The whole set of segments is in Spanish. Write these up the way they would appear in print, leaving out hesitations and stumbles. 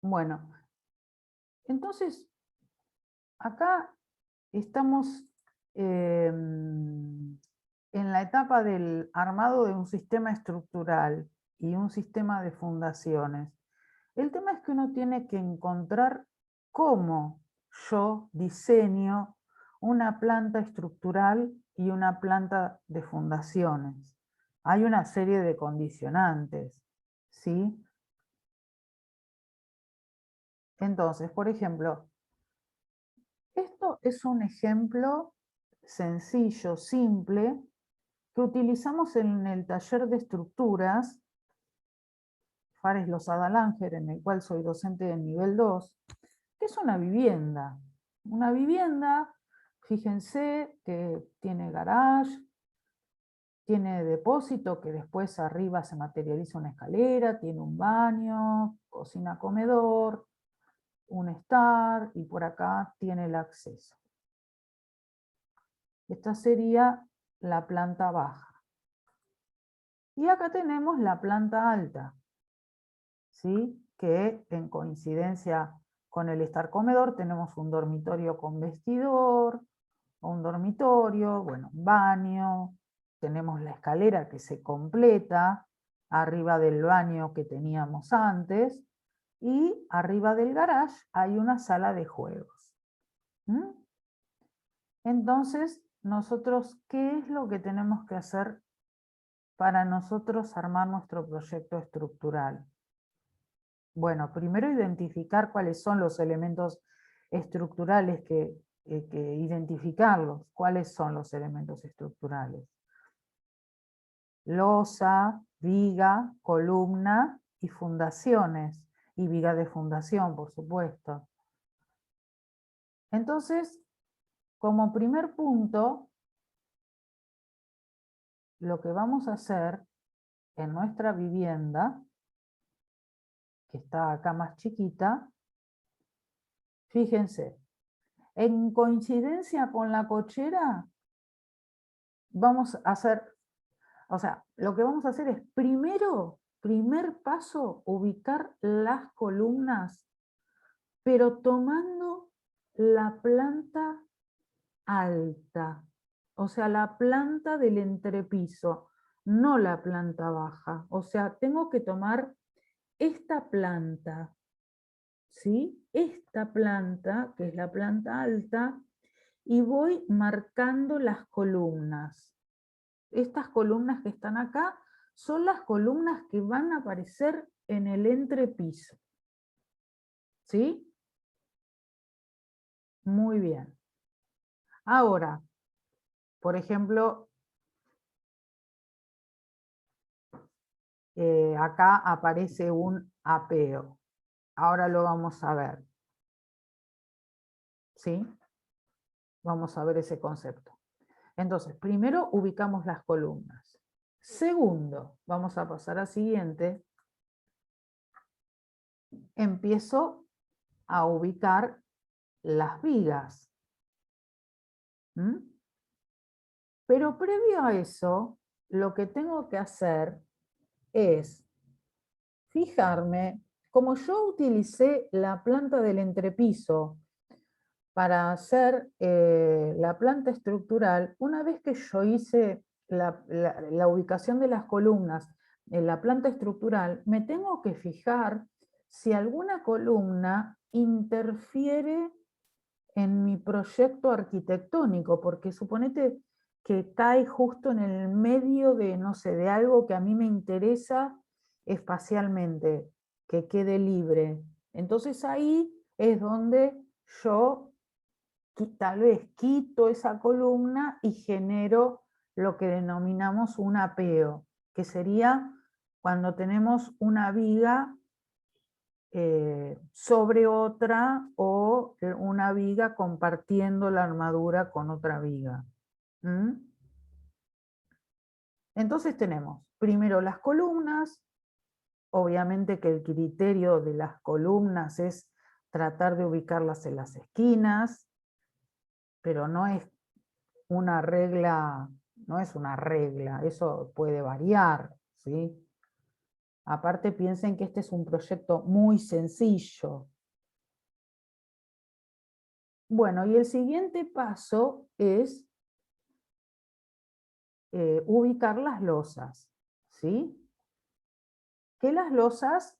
Bueno, entonces acá estamos en la etapa del armado de un sistema estructural y un sistema de fundaciones. El tema es que uno tiene que encontrar cómo yo diseño una planta estructural y una planta de fundaciones. Hay una serie de condicionantes, ¿sí? Entonces, por ejemplo, esto es un ejemplo sencillo, simple, que utilizamos en el taller de estructuras Fares Losada Langer, en el cual soy docente de nivel 2, que es una vivienda. Una vivienda, fíjense que tiene garage, tiene depósito que después arriba se materializa una escalera, tiene un baño, cocina, comedor, un estar y por acá tiene el acceso. Esta sería la planta baja. Y acá tenemos la planta alta, ¿sí? Que en coincidencia con el estar comedor tenemos un dormitorio con vestidor, un dormitorio, bueno, baño, tenemos la escalera que se completa, arriba del baño que teníamos antes, y arriba del garage hay una sala de juegos. ¿Mm? Entonces, nosotros, ¿qué es lo que tenemos que hacer para nosotros armar nuestro proyecto estructural? Bueno, primero identificar cuáles son los elementos estructurales que identificarlos. ¿Cuáles son los elementos estructurales? Losa, viga, columna y fundaciones. Y viga de fundación, por supuesto. Entonces, como primer punto, lo que vamos a hacer en nuestra vivienda, que está acá más chiquita, fíjense, en coincidencia con la cochera, vamos a hacer, o sea, lo que vamos a hacer es primer paso, ubicar las columnas, pero tomando la planta alta, o sea, la planta del entrepiso, no la planta baja. O sea, tengo que tomar esta planta, ¿sí? Esta planta, que es la planta alta, y voy marcando las columnas. Estas columnas que están acá son las columnas que van a aparecer en el entrepiso. ¿Sí? Muy bien. Ahora, por ejemplo, acá aparece un apeo. Ahora lo vamos a ver. ¿Sí? Vamos a ver ese concepto. Entonces, primero ubicamos las columnas. Segundo, vamos a pasar al siguiente. Empiezo a ubicar las vigas. ¿Mm? Pero previo a eso, lo que tengo que hacer es fijarme, como yo utilicé la planta del entrepiso para hacer la planta estructural, una vez que yo hice la ubicación de las columnas en la planta estructural, me tengo que fijar si alguna columna interfiere en mi proyecto arquitectónico, porque suponete que cae justo en el medio de, no sé, de algo que a mí me interesa espacialmente, que quede libre. Entonces ahí es donde yo tal vez quito esa columna y genero lo que denominamos un apeo, que sería cuando tenemos una viga sobre otra o una viga compartiendo la armadura con otra viga. ¿Mm? Entonces tenemos primero las columnas, obviamente que el criterio de las columnas es tratar de ubicarlas en las esquinas, pero no es una regla, no es una regla, eso puede variar, ¿sí? Aparte piensen que este es un proyecto muy sencillo. Bueno, y el siguiente paso es ubicar las losas, ¿sí? Que las losas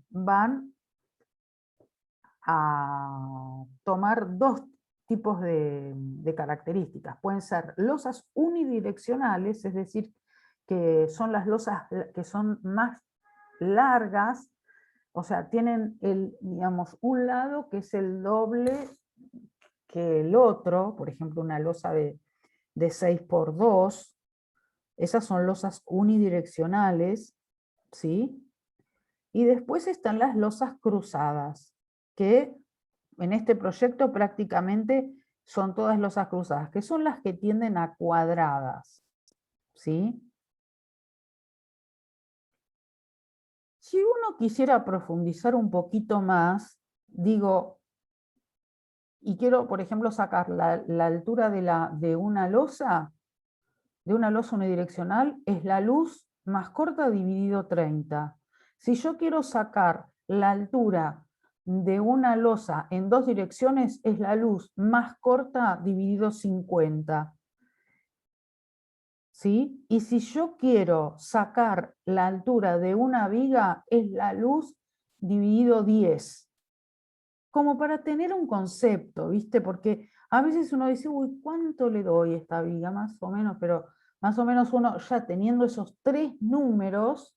van a tomar dos tipos de características. Pueden ser losas unidireccionales, es decir, que son las losas que son más largas, o sea, tienen digamos, un lado que es el doble que el otro, por ejemplo, una losa de 6 por 2, esas son losas unidireccionales, ¿sí? Y después están las losas cruzadas, que en este proyecto prácticamente son todas losas cruzadas, que son las que tienden a cuadradas, ¿sí? Si uno quisiera profundizar un poquito más, digo, y quiero, por ejemplo, sacar la altura de una losa unidireccional, es la luz más corta dividido 30. Si yo quiero sacar la altura de una losa en dos direcciones, es la luz más corta dividido 50. ¿Sí? Y si yo quiero sacar la altura de una viga, es la luz dividido 10. Como para tener un concepto, ¿viste? Porque a veces uno dice, uy, ¿cuánto le doy a esta viga? Más o menos, pero más o menos uno ya teniendo esos 3 números,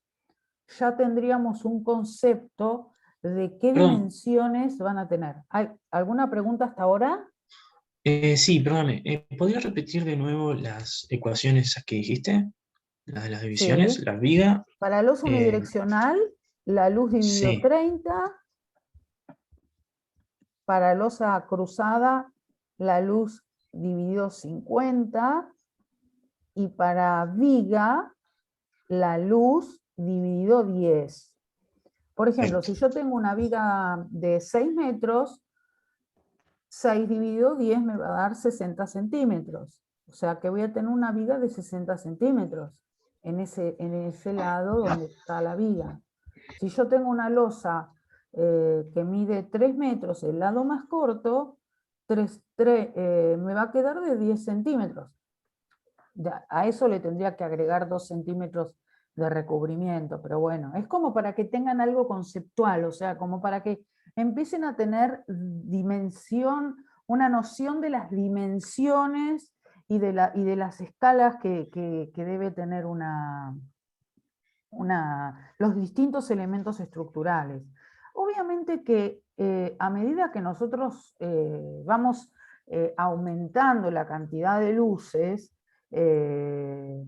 ya tendríamos un concepto de qué Perdón, dimensiones van a tener. ¿Hay alguna pregunta hasta ahora? sí, perdóname. ¿Podrías repetir de nuevo las ecuaciones esas que dijiste? Las de las divisiones, Sí. las vigas. Para luz eh, unidireccional, la luz dividido sí, 30. Para losa cruzada, la luz dividido 50. Y para viga, la luz dividido 10. Por ejemplo, perfecto. si yo tengo una viga de 6 metros, 6 dividido 10 me va a dar 60 centímetros. O sea que voy a tener una viga de 60 centímetros en ese lado donde está la viga. Si yo tengo una losa que mide 3 metros, el lado más corto, me va a quedar de 10 centímetros. A eso le tendría que agregar 2 centímetros de recubrimiento, pero bueno, es como para que tengan algo conceptual, o sea, como para que empiecen a tener dimensión, una noción de las dimensiones y de las escalas que debe tener los distintos elementos estructurales. Obviamente que a medida que nosotros vamos aumentando la cantidad de luces, eh,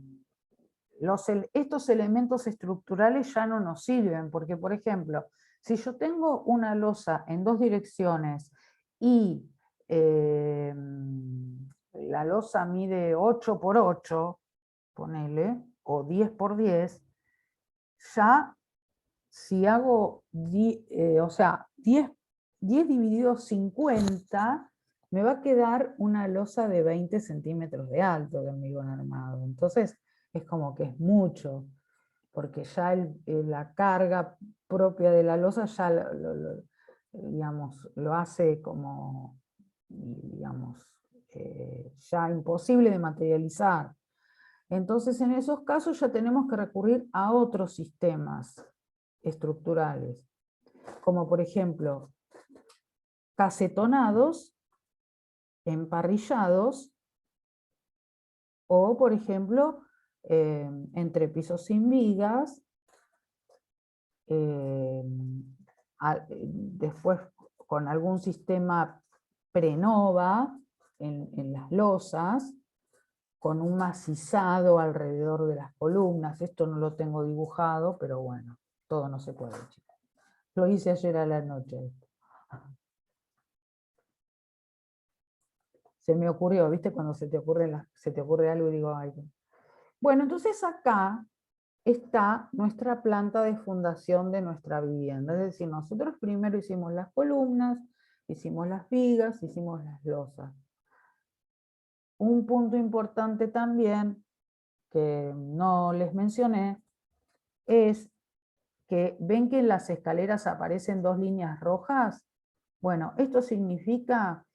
estos elementos estructurales ya no nos sirven, porque por ejemplo, si yo tengo una losa en dos direcciones y eh, la losa mide 8 por 8, ponele, o 10 por 10, ya si hago, o sea, 10 dividido 50, me va a quedar una losa de 20 centímetros de alto de hormigón armado. Entonces, es como que es mucho, porque ya la carga propia de la losa ya digamos, lo hace como, digamos, ya imposible de materializar. Entonces, en esos casos ya tenemos que recurrir a otros sistemas estructurales, como por ejemplo, casetonados, emparrillados, o por ejemplo, entrepisos sin vigas, después con algún sistema prenova en las losas, con un macizado alrededor de las columnas. Esto no lo tengo dibujado, pero bueno, todo no se puede, chicos. Lo hice ayer a la noche. Se me ocurrió, ¿viste? Cuando se te ocurre algo y digo, ay. Bueno, entonces acá está nuestra planta de fundación de nuestra vivienda. Es decir, nosotros primero hicimos las columnas, hicimos las vigas, hicimos las losas. Un punto importante también que no les mencioné es que ven que en las escaleras aparecen 2 líneas rojas. Bueno, esto significa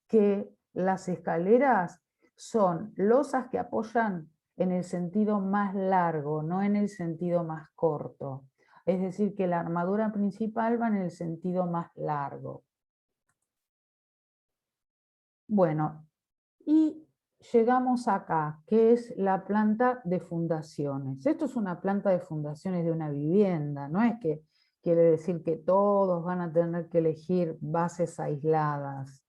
que las escaleras son losas que apoyan en el sentido más largo, no en el sentido más corto. Es decir, que la armadura principal va en el sentido más largo. Bueno, y llegamos acá, que es la planta de fundaciones. Esto es una planta de fundaciones de una vivienda, no es que quiere decir que todos van a tener que elegir bases aisladas.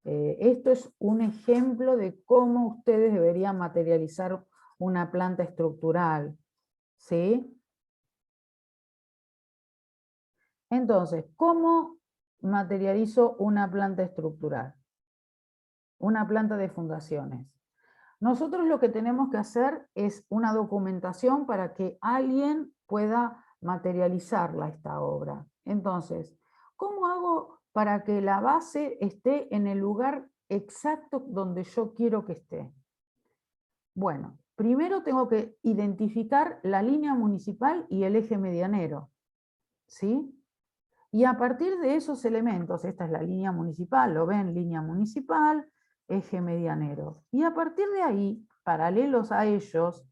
Esto es un ejemplo de cómo ustedes deberían materializar una planta estructural, ¿sí? Entonces, ¿cómo materializo una planta estructural? Una planta de fundaciones. Nosotros lo que tenemos que hacer es una documentación para que alguien pueda materializarla esta obra. Entonces, ¿cómo hago para que la base esté en el lugar exacto donde yo quiero que esté? Bueno, primero tengo que identificar la línea municipal y el eje medianero, ¿sí? Y a partir de esos elementos, esta es la línea municipal, lo ven, línea municipal, eje medianero. Y a partir de ahí, paralelos a ellos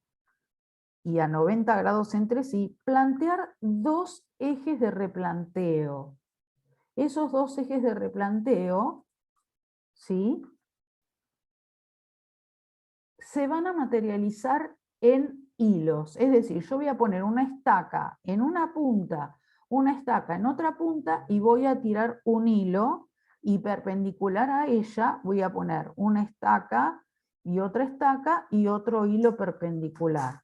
y a 90 grados entre sí, plantear 2 ejes de replanteo. Esos 2 ejes de replanteo, ¿sí?, se van a materializar en hilos. Es decir, yo voy a poner una estaca en una punta, una estaca en otra punta y voy a tirar un hilo y perpendicular a ella voy a poner una estaca y otro hilo perpendicular.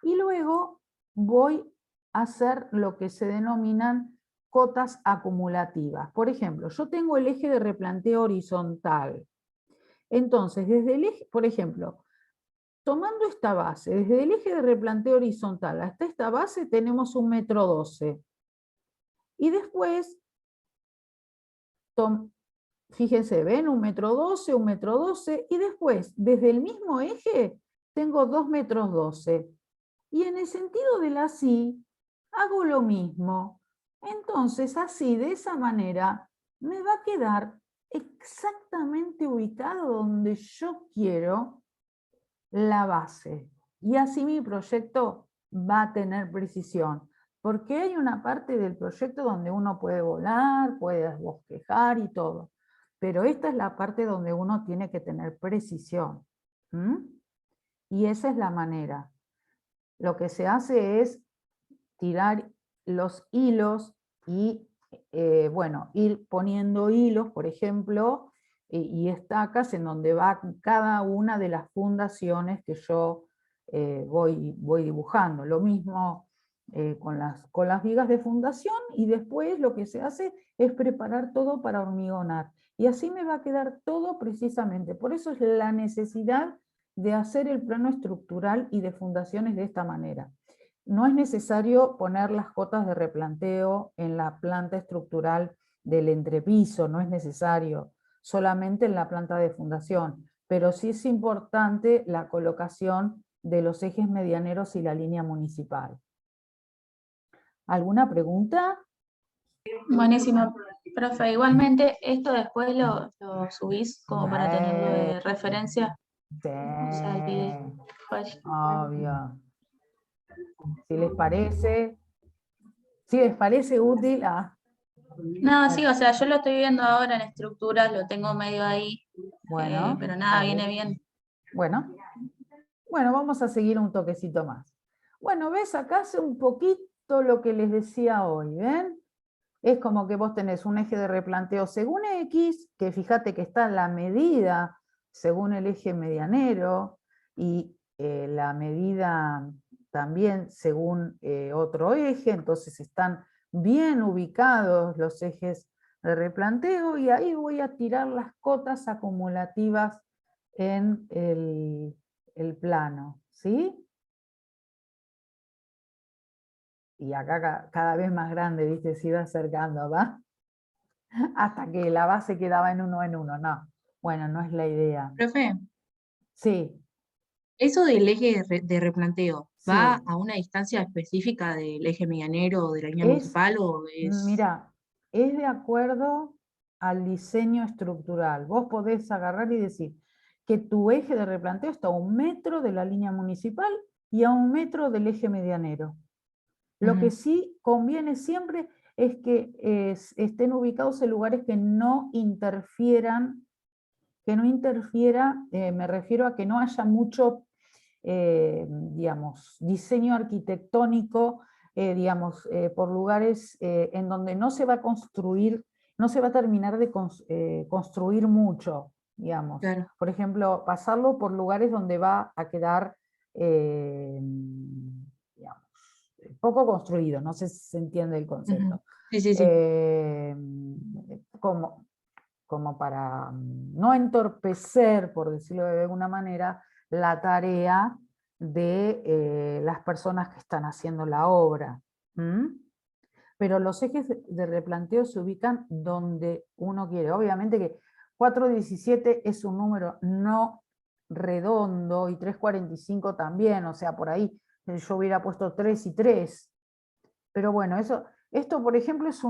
Y luego voy a hacer lo que se denominan cotas acumulativas. Por ejemplo, yo tengo el eje de replanteo horizontal. Entonces, desde el eje, por ejemplo, tomando esta base, desde el eje de replanteo horizontal hasta esta base tenemos 1,12 m. Y después, fíjense, ven, 1,12 m, 1,12 m, y después, desde el mismo eje, tengo 2,12 m. Y en el sentido de la así, hago lo mismo. Entonces, así, de esa manera, me va a quedar exactamente ubicado donde yo quiero la base. Y así mi proyecto va a tener precisión. Porque hay una parte del proyecto donde uno puede volar, puede bosquejar y todo. Pero esta es la parte donde uno tiene que tener precisión. Y esa es la manera. Lo que se hace es tirar los hilos y, bueno, ir poniendo hilos, por ejemplo, y estacas en donde va cada una de las fundaciones que yo voy dibujando. Lo mismo con las vigas de fundación, y después lo que se hace es preparar todo para hormigonar. Y así me va a quedar todo precisamente. Por eso es la necesidad de hacer el plano estructural y de fundaciones de esta manera. No es necesario poner las cotas de replanteo en la planta estructural del entrepiso, no es necesario, solamente en la planta de fundación, pero sí es importante la colocación de los ejes medianeros y la línea municipal. ¿Alguna pregunta? Buenísimo, profe. Igualmente, esto después lo subís como para tenerlo de referencia. Sí, O sea, el video. obvio. Si les parece útil, No, sí, o sea, yo lo estoy viendo ahora en estructuras, lo tengo medio ahí, bueno, pero nada, viene bien. Bueno, vamos a seguir un toquecito más. Bueno, ¿ves? Acá hace un poquito lo que les decía hoy, ¿ven? Es como que vos tenés un eje de replanteo según X, que fíjate que está la medida según el eje medianero, y la medida también según otro eje, entonces están bien ubicados los ejes de replanteo, y ahí voy a tirar las cotas acumulativas en el plano, ¿sí? Y acá cada vez más grande, ¿viste? Se iba acercando, ¿va? Hasta que la base quedaba en uno, no. Bueno, no es la idea. Profe, Sí. Eso del eje de replanteo, Sí, ¿va a una distancia específica del eje medianero o de la línea es, municipal o es...? mira, es de acuerdo al diseño estructural. Vos podés agarrar y decir que tu eje de replanteo está a 1 metro de la línea municipal y a 1 metro del eje medianero. Lo que Ujú, sí conviene siempre es que estén ubicados en lugares que no interfieran, me refiero a que no haya mucho, digamos, diseño arquitectónico, digamos, por lugares en donde no se va a construir, no se va a terminar de construir mucho, digamos. claro. Por ejemplo, pasarlo por lugares donde va a quedar, digamos, poco construido, no sé si se entiende el Ujú. concepto. Sí, sí, sí. Eh, como, como para no entorpecer, por decirlo de alguna manera, la tarea de las personas que están haciendo la obra. ¿Mm? Pero los ejes de replanteo se ubican donde uno quiere. Obviamente que 417 es un número no redondo y 345 también, o sea, por ahí yo hubiera puesto 3 y 3. Pero bueno, esto por ejemplo es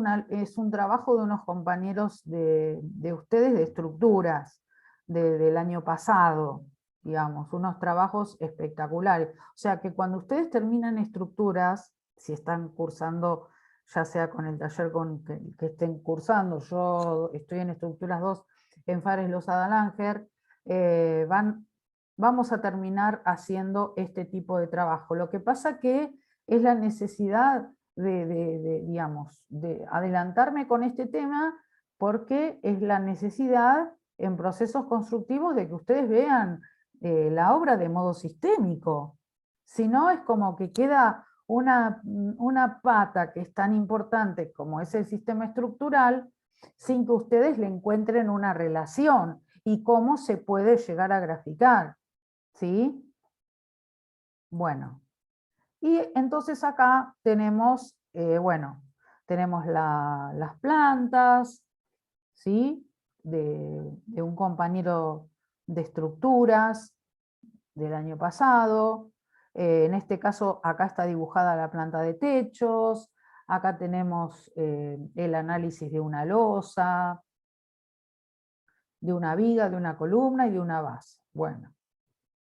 un trabajo de unos compañeros de ustedes de estructuras del año pasado, digamos, unos trabajos espectaculares. O sea que cuando ustedes terminan estructuras, si están cursando, ya sea con el taller que estén cursando, yo estoy en estructuras 2 en Fares Losada Langer, vamos a terminar haciendo este tipo de trabajo. Lo que pasa que es la necesidad digamos, de adelantarme con este tema porque es la necesidad en procesos constructivos de que ustedes vean la obra de modo sistémico. Si no, es como que queda una pata que es tan importante como es el sistema estructural, sin que ustedes le encuentren una relación y cómo se puede llegar a graficar. ¿Sí? Bueno, y entonces acá tenemos, bueno, tenemos las plantas, ¿sí? De un compañero de estructuras del año pasado. En este caso, acá está dibujada la planta de techos. Acá tenemos el análisis de una losa, de una viga, de una columna y de una base. Bueno,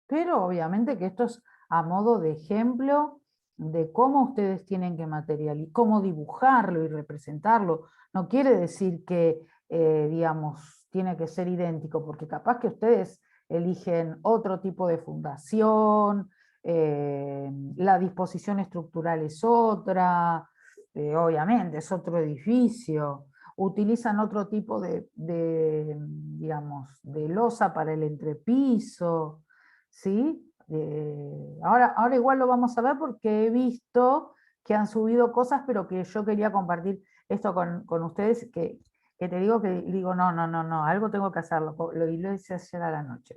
pero obviamente que esto es a modo de ejemplo de cómo ustedes tienen que materializar, cómo dibujarlo y representarlo. No quiere decir que, digamos, tiene que ser idéntico, porque capaz que ustedes eligen otro tipo de fundación, la disposición estructural es otra, obviamente es otro edificio, utilizan otro tipo digamos, de losa para el entrepiso, ¿sí? Ahora igual lo vamos a ver porque he visto que han subido cosas, pero que yo quería compartir esto con ustedes, que te digo que digo, no, algo tengo que hacerlo, y lo hice ayer a la noche.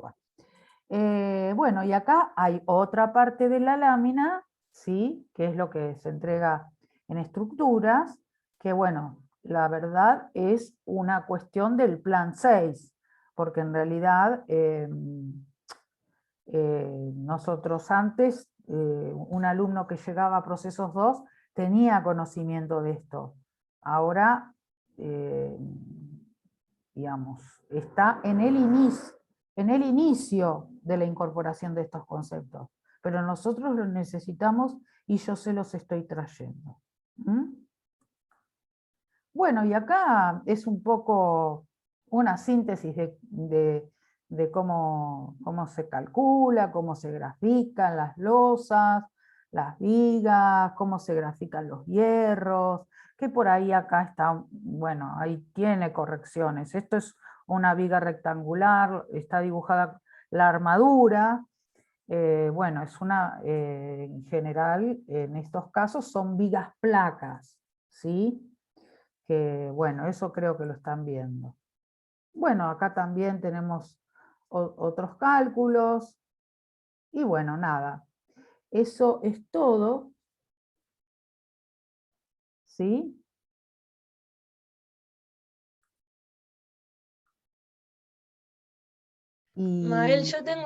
Bueno, y acá hay otra parte de la lámina, ¿sí? Que es lo que se entrega en estructuras, que bueno, la verdad es una cuestión del plan 6, porque en realidad nosotros antes, un alumno que llegaba a procesos 2 tenía conocimiento de esto. Ahora, digamos, está en el inicio de la incorporación de estos conceptos, pero nosotros los necesitamos y yo se los estoy trayendo. ¿Mm? Bueno, y acá es un poco una síntesis de cómo se calcula, cómo se grafican las losas, las vigas, cómo se grafican los hierros, que por ahí acá está, bueno, ahí tiene correcciones. Esto es una viga rectangular, está dibujada la armadura, bueno, es en general, en estos casos son vigas placas, ¿sí? Que bueno, eso creo que lo están viendo. Bueno, acá también tenemos otros cálculos y bueno, nada, eso es todo, ¿sí? Mabel, Y yo tengo